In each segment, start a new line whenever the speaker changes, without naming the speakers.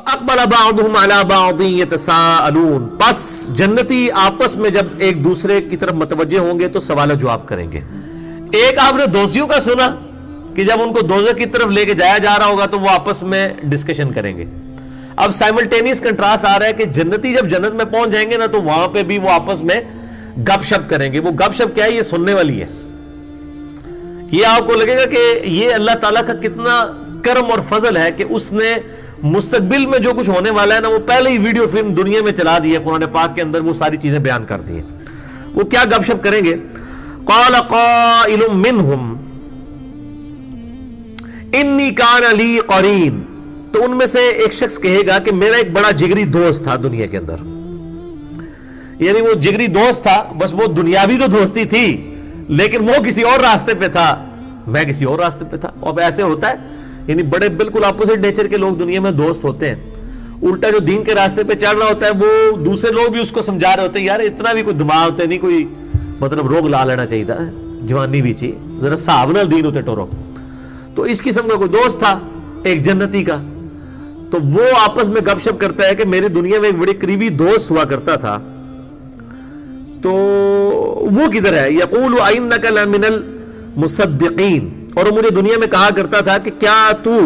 اقبل بعضهم على بعض يتساءلون، پس جنتی آپس میں جب ایک دوسرے کی طرف متوجہ ہوں گے تو سوال و جواب کریں گے۔ ایک آپ نے دوستیوں کا سنا کہ جب ان کو دوزخ کی طرف لے کے جایا جا رہا ہوگا تو وہ آپس میں ڈسکشن کریں گے۔ اب سائملٹینیس کنٹراسٹ آ رہا ہے کہ جنتی جب جنت میں پہنچ جائیں گے نا تو وہاں پہ بھی وہ آپس میں گپ شپ کریں گے۔ وہ گپ شپ کیا ہے؟ یہ سننے والی ہے۔ یہ آپ کو لگے گا کہ یہ اللہ تعالیٰ کا کتنا کرم اور فضل ہے کہ اس نے مستقبل میں جو کچھ ہونے والا ہے نا وہ پہلے ہی ویڈیو فلم دنیا میں چلا دی ہے، قرآن پاک کے اندر وہ ساری چیزیں بیان کر دی ہیں۔ وہ کیا گپ شپ کریں گے؟ قال قائل منہم انی کان لی قرین، تو ان میں سے ایک شخص کہے گا کہ میرا ایک بڑا جگری دوست تھا دنیا کے اندر، یعنی وہ جگری دوست تھا، بس وہ دنیاوی تو دوستی تھی لیکن وہ کسی اور راستے پہ تھا، میں کسی اور راستے پہ تھا۔ اور ایسے ہوتا ہے، یعنی بڑے بالکل اپوزٹ نیچر کے لوگ دنیا میں دوست ہوتے ہیں۔ الٹا جو دین کے راستے پہ چڑھ رہا ہوتا ہے وہ دوسرے لوگ بھی اس کو سمجھا رہے ہوتے ہیں یار اتنا بھی کوئی دماغ ہوتا ہے نہیں، کوئی مطلب روگ لا لینا چاہیے تھا، جوانی بھی چاہیے، ذرا صاحب نال دین ہوتے ٹورو۔ تو اس قسم کا کوئی دوست تھا ایک جنتی کا، تو وہ آپس میں گپ شپ کرتا ہے کہ میری دنیا میں ایک بڑی قریبی دوست ہوا کرتا تھا، تو وہ کدھر ہے؟ یقول انک لمن المصدقین، اور وہ مجھے دنیا میں کہا کرتا تھا کہ کیا تو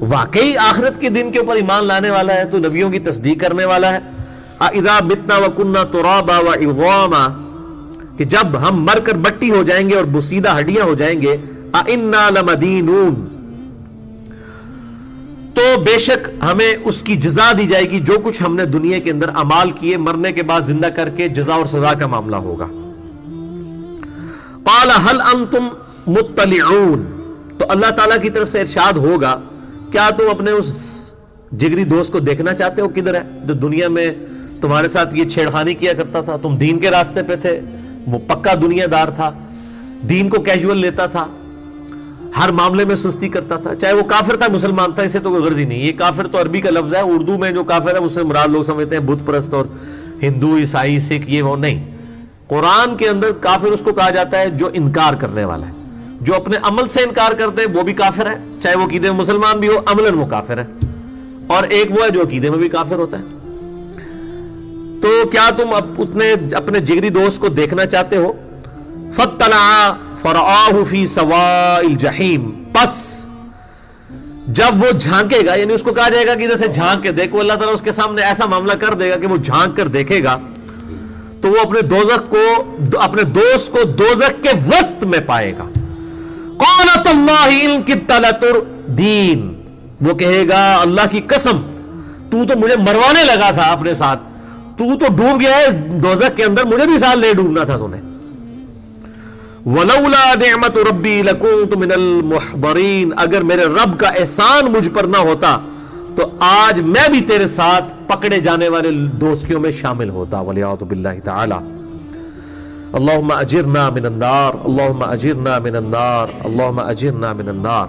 واقعی آخرت کے دن کے اوپر ایمان لانے والا ہے، تو نبیوں کی تصدیق کرنے والا ہے۔ اذا متنا وکنا ترابا وعظاما، کہ جب ہم مر کر مٹی ہو جائیں گے اور بسیدہ ہڈیاں ہو جائیں گے، انا لمدینون، تو بے شک ہمیں اس کی جزا دی جائے گی جو کچھ ہم نے دنیا کے اندر اعمال کیے، مرنے کے بعد زندہ کر کے جزا اور سزا کا معاملہ ہوگا۔ قال هل انتم مطلعون، تو اللہ تعالیٰ کی طرف سے ارشاد ہوگا کیا تم اپنے اس جگری دوست کو دیکھنا چاہتے ہو کدھر ہے، جو دنیا میں تمہارے ساتھ یہ چھیڑخانی کیا کرتا تھا، تم دین کے راستے پہ تھے، وہ پکا دنیا دار تھا، دین کو کیجول لیتا تھا، ہر معاملے میں سستی کرتا تھا، چاہے وہ کافر تھا مسلمان تھا، اسے تو کوئی غرض ہی نہیں۔ یہ کافر تو عربی کا لفظ ہے، اردو میں جو کافر ہے اس سے مراد لوگ سمجھتے ہیں بت پرست اور ہندو عیسائی سکھ، یہ وہ نہیں۔ قرآن کے اندر کافر اس کو کہا جاتا ہے جو انکار کرنے والا ہے، جو اپنے عمل سے انکار کرتے ہیں وہ بھی کافر ہے، چاہے وہ عقیدے میں مسلمان بھی ہو، عملاً وہ کافر ہے۔ اور ایک وہ ہے جو عقیدے میں بھی کافر ہوتا ہے۔ تو کیا تم اپنے جگری دوست کو دیکھنا چاہتے ہو؟ فَاطَّلَعَ فَرَآهُ فِي سَوَاءِ الْجَحِيمِ، پس جب وہ جھانکے گا، یعنی اس کو کہا جائے گا کہ ادھر سے جھانک کے دیکھو، اللہ تعالیٰ اس کے سامنے ایسا معاملہ کر دے گا کہ وہ جھانک کر دیکھے گا تو وہ اپنے دوست کو دوزخ کے وسط میں پائے گا۔ قَالَتَ اللَّهِ إِن كِدتَّ لَتُرْدِينِ، وہ کہے گا اللہ کی قسم تو مجھے مروانے لگا تھا اپنے ساتھ، تو ڈوب گیا ہے دوزخ کے اندر، مجھے بھی ساتھ لے ڈوبنا تھا تو نے۔ وَلَوْلَا نِعْمَةُ رَبِّي لَكُنْتُ مِنَ الْمُحْضَرِينَ، اگر میرے رب کا احسان مجھ پر نہ ہوتا تو آج میں بھی تیرے ساتھ پکڑے جانے والے دوستیوں میں شامل ہوتا۔ وَلِعَوْذُ بِاللَّهِ تَعَالَى اللہم اجرنا من النار، اللہم اجرنا من النار، اللہم اجرنا من النار۔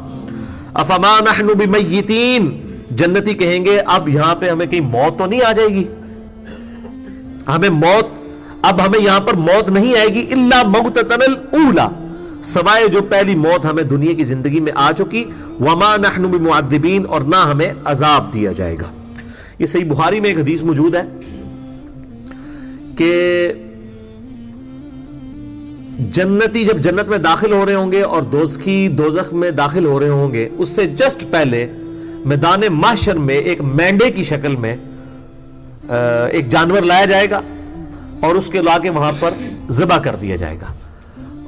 افما نحن بمیتین، جنتی کہیں گے اب یہاں پہ ہمیں کہیں موت تو نہیں آ جائے گی، اب ہمیں یہاں پر موت نہیں آئے گی، الا موتتن الاولی، سوائے جو پہلی موت ہمیں دنیا کی زندگی میں آ چکی، وما نحن بمعذبین، اور نہ ہمیں عذاب دیا جائے گا۔ یہ صحیح بخاری میں ایک حدیث موجود ہے کہ جنتی جب جنت میں داخل ہو رہے ہوں گے اور دوزخی دوزخ میں داخل ہو رہے ہوں گے، اس سے جسٹ پہلے میدان محشر میں ایک مینڈے کی شکل میں ایک جانور لایا جائے گا اور اس کے لا کے وہاں پر ذبح کر دیا جائے گا،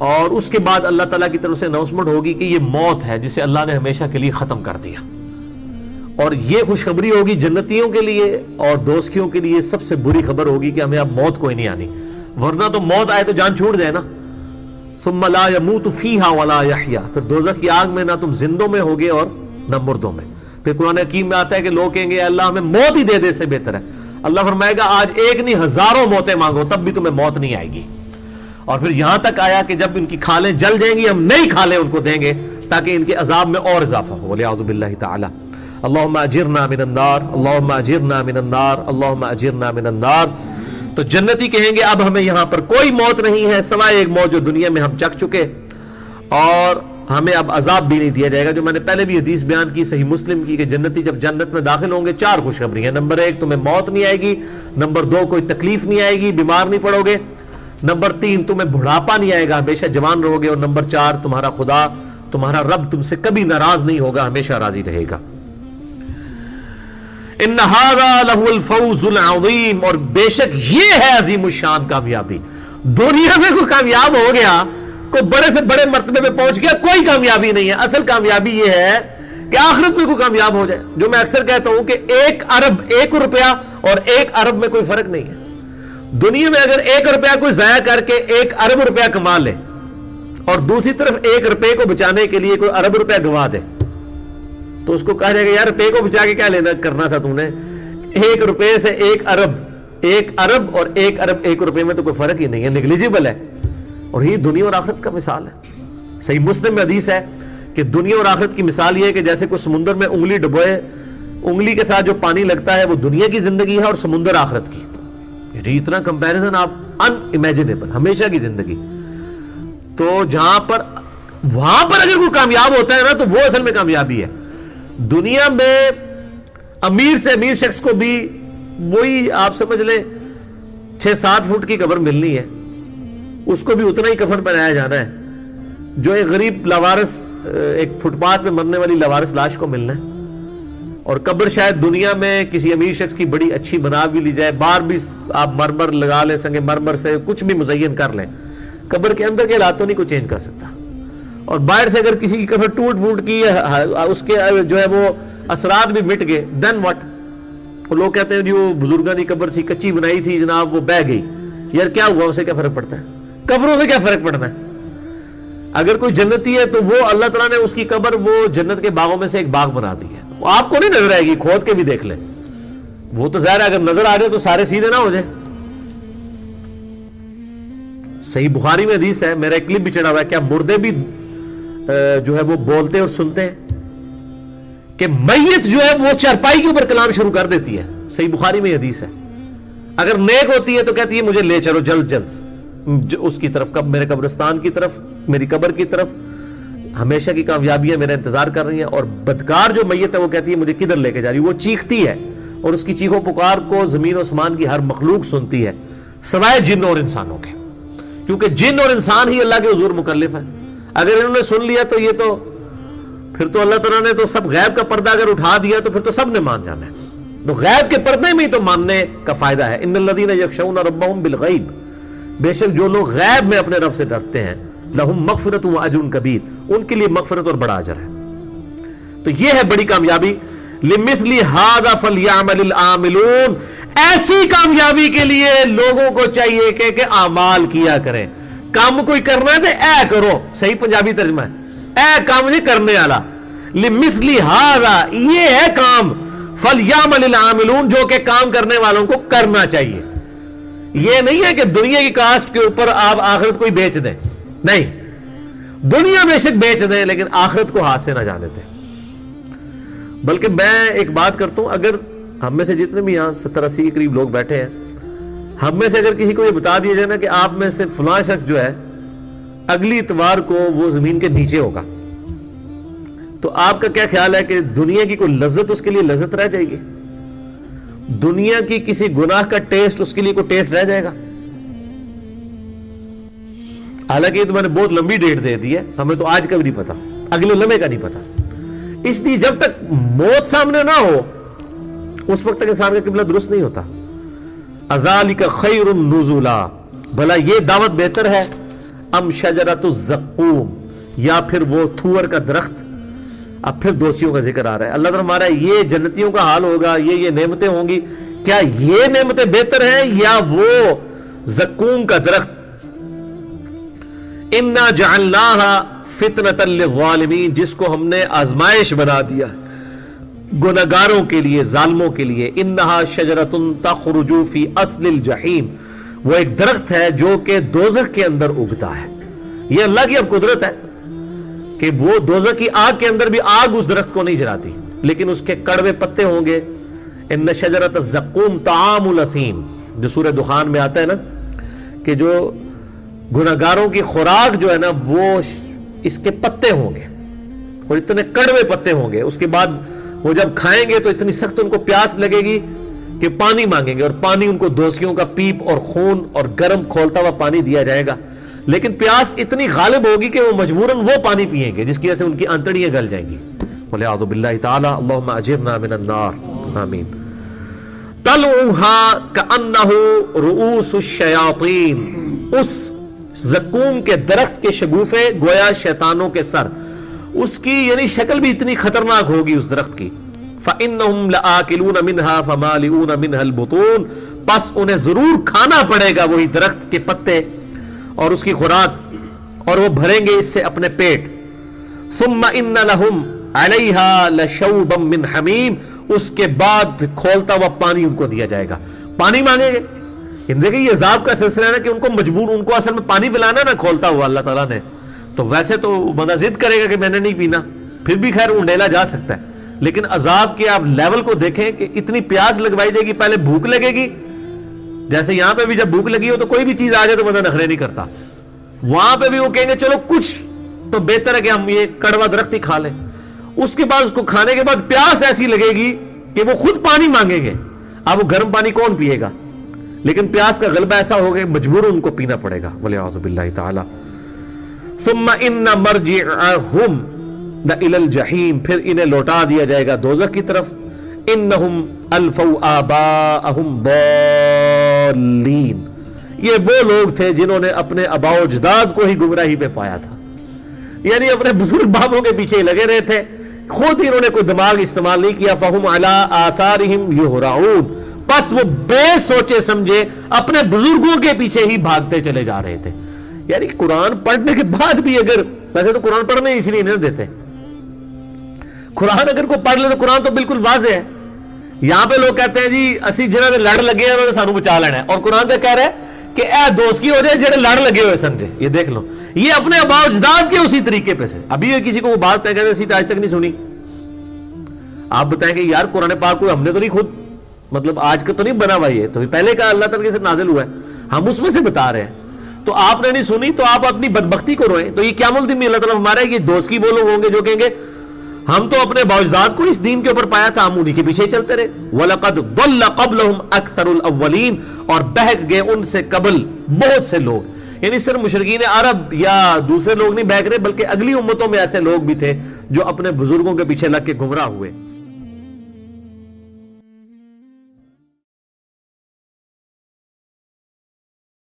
اور اس کے بعد اللہ تعالیٰ کی طرف سے اناؤنسمنٹ ہوگی کہ یہ موت ہے جسے اللہ نے ہمیشہ کے لیے ختم کر دیا۔ اور یہ خوشخبری ہوگی جنتیوں کے لیے، اور دوزخیوں کے لیے سب سے بری خبر ہوگی کہ ہمیں اب موت کوئی نہیں آنی، ورنہ تو موت آئے تو جان چھوٹ جائے نا۔ ثم لا يموت فيها ولا يحيى، پھر دوزخ کی آگ میں نہ تم زندوں میں ہوگے اور نہ مردوں میں۔ پھر قرآن حکیم میں آتا ہے کہ لوگ کہیں گے اللہ ہمیں موت ہی دے دے، سے بہتر ہے۔ اللہ فرمائے گا آج ایک نہیں ہزاروں موتیں مانگو تب بھی تمہیں موت نہیں آئے گی۔ اور پھر یہاں تک آیا کہ جب ان کی کھالیں جل جائیں گی ہم نئی کھالیں ان کو دیں گے تاکہ ان کے عذاب میں اور اضافہ ہو۔ وَلِعَوْذُ بِاللَّهِ تَعَالَى اللہم اجرنا من النار، اللہم اجرنا من النار، اللہم اجرنا من النار۔ تو جنتی کہیں گے اب ہمیں یہاں پر کوئی موت نہیں ہے سوائے ایک موت جو دنیا میں ہم چکھ چکے، اور ہمیں اب عذاب بھی نہیں دیا جائے گا. جو میں نے پہلے بھی حدیث بیان کی صحیح مسلم کی کہ جنتی جب جنت میں داخل ہوں گے 4 خوشخبری ہیں. نمبر 1 تمہیں موت نہیں آئے گی. نمبر 2 کوئی تکلیف نہیں آئے گی, بیمار نہیں پڑو گے. نمبر 3 تمہیں بڑھاپا نہیں آئے گا, ہمیشہ جوان رہو گے. اور نمبر 4 تمہارا خدا تمہارا رب تم سے کبھی ناراض نہیں ہوگا, ہمیشہ راضی رہے گا. ان ھذا لہو الفوز العظیم, اور بے شک یہ ہے عظیم الشان کامیابی. دنیا میں کوئی کامیاب ہو گیا, کوئی بڑے سے بڑے مرتبے پہ پہنچ گیا, کوئی کامیابی نہیں ہے. اصل کامیابی یہ ہے کہ آخرت میں کوئی کامیاب ہو جائے. جو میں اکثر کہتا ہوں کہ 1 ارب 1 روپیہ اور 1 ارب میں کوئی فرق نہیں ہے. دنیا میں اگر 1 روپیہ کوئی ضائع کر کے 1 ارب روپیہ کما لے اور دوسری طرف 1 روپے کو بچانے کے لیے کوئی ارب روپیہ گنوا دے, تو اس کو کہا جائے گا یار روپے کو بچا کے کیا لینا کرنا تھا تو نے, 1 روپے سے 1 ارب اور 1 ارب 1 روپے میں تو کوئی فرق ہی نہیں ہے, نیگلیجبل ہے. اور یہ دنیا اور آخرت کا مثال ہے. صحیح مسلم میں حدیث ہے کہ دنیا اور آخرت کی مثال یہ ہے کہ جیسے کوئی سمندر میں انگلی ڈبوئے, انگلی کے ساتھ جو پانی لگتا ہے وہ دنیا کی زندگی ہے اور سمندر آخرت کی. اتنا کمپیریزن آپ ان امیجنیبل, ہمیشہ کی زندگی. تو جہاں پر وہاں پر اگر کوئی کامیاب ہوتا ہے نا تو وہ اصل میں کامیابی ہے. دنیا میں امیر سے امیر شخص کو بھی وہی آپ سمجھ لیں 6-7 فٹ کی قبر ملنی ہے, اس کو بھی اتنا ہی کفن پہنایا جانا ہے جو ایک غریب لاوارث, ایک فٹ پاتھ پہ مرنے والی لاوارث لاش کو ملنا ہے. اور قبر شاید دنیا میں کسی امیر شخص کی بڑی اچھی بنا بھی لی جائے, باہر بھی آپ مرمر لگا لیں, سنگ مرمر سے کچھ بھی مزین کر لیں, قبر کے اندر کے حالات تو نہیں کوئی چینج کر سکتا. اور باہر سے اگر کسی کی قبر ٹوٹ پھوٹ کی, اس کے جو ہے وہ اثرات بھی مٹ گئے, دین واٹ. لوگ کہتے ہیں جی وہ بزرگاں کی قبر تھی, کچی بنائی تھی جناب, وہ بہ گئی. یار کیا ہوا, اسے کیا فرق پڑتا ہے, قبروں سے کیا فرق پڑنا ہے. اگر کوئی جنتی ہے تو وہ اللہ تعالیٰ نے اس کی قبر وہ جنت کے باغوں میں سے ایک باغ بنا دی ہے, وہ آپ کو نہیں نظر آئے گی, کھود کے بھی دیکھ لیں. وہ تو ظاہر ہے اگر نظر آ رہے تو سارے سیدھے نہ ہو جائے. صحیح بخاری میں حدیث ہے, میرا ایک کلپ بھی چڑھا ہوا ہے, کیا مردے بھی جو ہے وہ بولتے اور سنتے ہیں, کہ میت جو ہے وہ چارپائی کے اوپر کلام شروع کر دیتی ہے. صحیح بخاری میں حدیث ہے. اگر نیک ہوتی ہے تو کہتی ہے مجھے لے چلو جلد جلد اس کی طرف, کب میرے قبرستان کی طرف, میری قبر کی طرف, ہمیشہ کی کامیابیاں میرا انتظار کر رہی ہیں. اور بدکار جو میت ہے وہ کہتی ہے مجھے کدھر لے کے جا رہی. وہ چیختی ہے اور اس کی چیخو پکار کو زمین و آسمان کی ہر مخلوق سنتی ہے سوائے جن اور انسانوں کے, کیونکہ جن اور انسان ہی اللہ کے حضور مکلف ہیں. اگر انہوں نے سن لیا تو یہ تو پھر تو اللہ تعالیٰ نے تو سب غیب کا پردہ اگر اٹھا دیا تو پھر تو سب نے مان جانا ہے. تو غیب کے پردے میں ہی تو ماننے کا فائدہ ہے. ان الذین یخشون ربهم بالغیب, بے شک جو لوگ غیب میں اپنے رب سے ڈرتے ہیں, لہم مغفرت و اجر کبیر, ان کے لیے مغفرت اور بڑا اجر ہے. تو یہ ہے بڑی کامیابی. لمثل ھذا فلیعمل العاملون, ایسی کامیابی کے لیے لوگوں کو چاہیے کہ اعمال کیا کریں. کام کوئی کرنا ہے تو اے کرو, صحیح پنجابی ترجمہ ہے, اے کام نہیں کرنے والا. لمثل ھذا, یہ ہے کام, فلیعمل العاملون, جو کہ کام کرنے والوں کو کرنا چاہیے. یہ نہیں ہے کہ دنیا کی کاسٹ کے اوپر آپ آخرت کو ہی بیچ دیں, نہیں, دنیا بے شک بیچ دیں لیکن آخرت کو ہاتھ سے نہ جانے دیں. بلکہ میں ایک بات کرتا ہوں, اگر ہم میں سے جتنے بھی یہاں 70-80 کے قریب لوگ بیٹھے ہیں, ہم میں سے اگر کسی کو یہ بتا دیا جائے نا کہ آپ میں سے فلاں شخص جو ہے اگلی اتوار کو وہ زمین کے نیچے ہوگا, تو آپ کا کیا خیال ہے کہ دنیا کی کوئی لذت اس کے لیے لذت رہ جائے گی؟ دنیا کی کسی گناہ کا ٹیسٹ اس کے لیے کوئی ٹیسٹ رہ جائے گا؟ حالانکہ یہ تو میں نے بہت لمبی ڈیٹ دے دی ہے, ہمیں تو آج کا بھی نہیں پتا, اگلے لمحے کا نہیں پتا. اس لیے جب تک موت سامنے نہ ہو اس وقت تک انسان کا قبلہ درست نہیں ہوتا. اذالک خیر نزلا, بھلا یہ دعوت بہتر ہے, ام شجرۃ الزقوم, یا پھر وہ تھور کا درخت. اب پھر دوستیوں کا ذکر آ رہا ہے. اللہ تعالیٰ ہمارا یہ جنتیوں کا حال ہوگا, یہ نعمتیں ہوں گی, کیا یہ نعمتیں بہتر ہیں یا وہ زقوم کا درخت؟ انا جعلناها فتنة للظالمین, جس کو ہم نے آزمائش بنا دیا گناہگاروں کے لیے, ظالموں کے لیے. انہا شجرۃ تخرج فی اصل الجحیم, وہ ایک درخت ہے جو کہ دوزخ کے اندر اگتا ہے. یہ اللہ کی اب قدرت ہے کہ وہ دوزخ کی آگ کے اندر بھی آگ اس درخت کو نہیں جلاتی, لیکن اس کے کڑوے پتے ہوں گے. ان شجرۃ الزقوم طعام الاثیم, جو سورہ دخان میں آتا ہے نا کہ جو گناہگاروں کی خوراک جو ہے نا وہ اس کے پتے ہوں گے اور اتنے کڑوے پتے ہوں گے. اس کے بعد وہ جب کھائیں گے تو اتنی سخت ان کو پیاس لگے گی کہ پانی مانگیں گے, اور پانی ان کو دوسیوں کا پیپ اور خون اور گرم کھولتا ہوا پانی دیا جائے گا. لیکن پیاس اتنی غالب ہوگی کہ وہ مجبوراً وہ پانی پیئیں گے جس کی وجہ سے ان کی انتڑیاں گل جائیں گی. وَلِعَاذُ بِاللَّهِ تَعَالَى اللہم اجرنا من النار آمین. طلعها كأنه رؤوس الشیاطین, اس زقوم کے درخت کے شگوفے گویا شیطانوں کے سر. اس کی یعنی شکل بھی اتنی خطرناک ہوگی اس درخت کی. فَإِنَّهُمْ لَآكِلُونَ مِنْهَا فَمَالِئُونَ مِنْهَا الْبُطُونَ, پس انہیں ضرور کھانا پڑے گا وہی درخت کے پتے اور اس کی خوراک, اور وہ بھریں گے اس سے اپنے پیٹ. ثُمَّ إِنَّ لَهُمْ عَلَيْهَا لَشَوْبًا مِّنْ حَمِيمٍ, اس کے بعد پھر کھولتا ہوا پانی ان کو دیا جائے گا. پانی مانگیں گے. دیکھیں یہ عذاب کا سلسلہ ہے کہ ان کو مجبور, ان کو اصل میں پانی پلانا نا کھولتا ہوا اللہ تعالیٰ نے. تو ویسے تو بندہ ضد کرے گا کہ میں نے نہیں پینا, پھر بھی خیر انڈیلا جا سکتا ہے. لیکن عذاب کے آپ لیول کو دیکھیں کہ اتنی پیاس لگوائی جائے گی, پہلے بھوک لگے گی, جیسے یہاں پہ بھی جب بھوک لگی ہو تو کوئی بھی چیز آ جائے تو بندہ نخرے نہیں کرتا. وہاں پہ بھی وہ کہیں گے چلو کچھ تو بہتر ہے کہ ہم یہ کڑوا درخت ہی کھا لیں. اس کے بعد اس کو کھانے کے بعد پیاس ایسی لگے گی کہ وہ خود پانی مانگیں گے. اب وہ گرم پانی کون پیے گا, لیکن پیاس کا غلبہ ایسا ہوگا مجبور ان کو پینا پڑے گا. وَلِعَاذُ بِاللَّهِ تَعَالَى. ثُمَّ إِنَّ مَرْجِعَهُمْ لَإِلَى الْجَحِيمِ, پھر انہیں لوٹا دیا جائے گا دوزخ کی طرف. إِنَّهُمْ أَلْفَوْا آبَاءَهُمْ ضَالِّينَ, یہ وہ لوگ تھے جنہوں نے اپنے آباء و اجداد کو ہی گمراہی پہ پایا تھا, یعنی اپنے بزرگ بابوں کے پیچھے لگے رہے تھے, خود ہی انہوں نے کوئی دماغ استعمال نہیں کیا. فَهُمْ عَلَىٰ آثَارِهِمْ يُهْرَعُونَ, پس وہ بے سوچے سمجھے اپنے بزرگوں کے پیچھے ہی بھاگتے چلے جا رہے تھے. یعنی قرآن پڑھنے کے بعد بھی اگر, ویسے تو قرآن پڑھنے اس لیے نہیں دیتے, قرآن اگر کوئی پڑھ لے تو قرآن تو بالکل واضح ہے. یہاں پہ لوگ کہتے ہیں جی اسی جنہوں نے لڑ لگے ہیں سانو بچا لینا ہے, اور قرآن تو کہہ رہا ہے کہ اے دوست کی ہو جائے جڑے لڑ لگے ہوئے سمجھے. یہ دیکھ لو, یہ اپنے آباء و اجداد کے اسی طریقے پہ سے. ابھی کسی کو وہ بات طے کہتے اسی آج تک نہیں سنی. آپ بتائیں کہ یار قرآن پاک کو ہم نے تو نہیں خود مطلب آج کا تو نہیں بنا ہوا, یہ تو پہلے کا اللہ تعالیٰ سے نازل ہوا ہے, ہم اس میں سے بتا رہے ہیں. تو آپ نے نہیں سنی تو آپ اپنی بدبختی کو روئیں. تو یہ قیامت الدین میں اللہ تعالیٰ ہمارا ہے, یہ دوست کی وہ لوگ ہوں گے جو کہیں گے ہم تو اپنے باوجداد کو اس دین کے اوپر پایا تھا, ہم انہی کے پیچھے چلتے رہے. وَلَقَدْ ضَلَّ قَبْلَهُمْ أَكْثَرُ الْأَوَّلِينَ, اور بہک گئے ان سے قبل بہت سے لوگ. یعنی صرف مشرکین عرب یا دوسرے لوگ نہیں بہک رہے, بلکہ اگلی امتوں میں ایسے لوگ بھی تھے جو اپنے بزرگوں کے پیچھے لگ کے گمراہ ہوئے.